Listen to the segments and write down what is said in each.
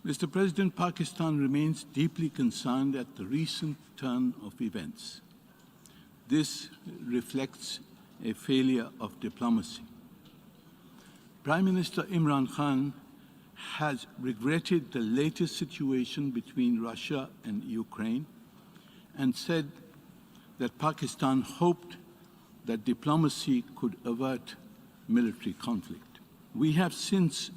Mr. President, Pakistan remains deeply concerned at the recent turn of events. This reflects a failure of diplomacy. Prime Minister Imran Khan has regretted the latest situation between Russia and Ukraine and said that Pakistan hoped that diplomacy could avert military conflict. We have since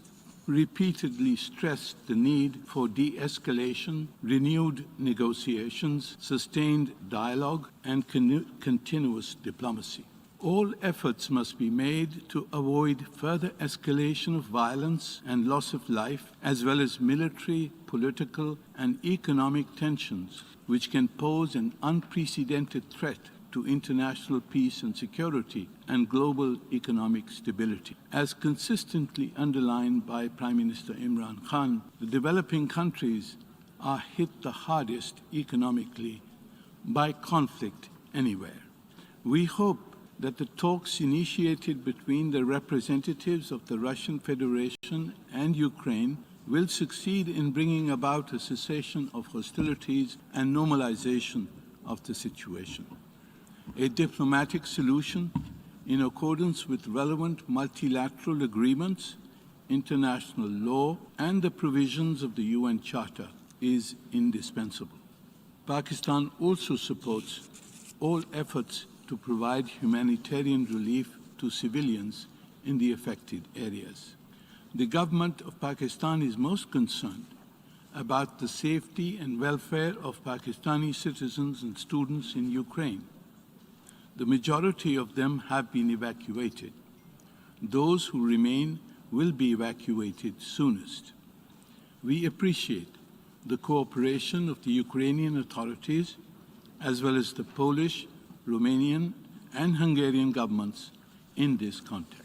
repeatedly stressed the need for de-escalation, renewed negotiations, sustained dialogue, and continuous diplomacy. All efforts must be made to avoid further escalation of violence and loss of life, as well as military, political, and economic tensions, which can pose an unprecedented threat to international peace and security and global economic stability. As consistently underlined by Prime Minister Imran Khan, the developing countries are hit the hardest economically by conflict anywhere. We hope that the talks initiated between the representatives of the Russian Federation and Ukraine will succeed in bringing about a cessation of hostilities and normalization of the situation. A diplomatic solution in accordance with relevant multilateral agreements, international law, and the provisions of the UN Charter is indispensable. Pakistan also supports all efforts to provide humanitarian relief to civilians in the affected areas. The government of Pakistan is most concerned about the safety and welfare of Pakistani citizens and students in Ukraine. The majority of them have been evacuated. Those who remain will be evacuated soonest. We appreciate the cooperation of the Ukrainian authorities, as well as the Polish, Romanian, and Hungarian governments in this context.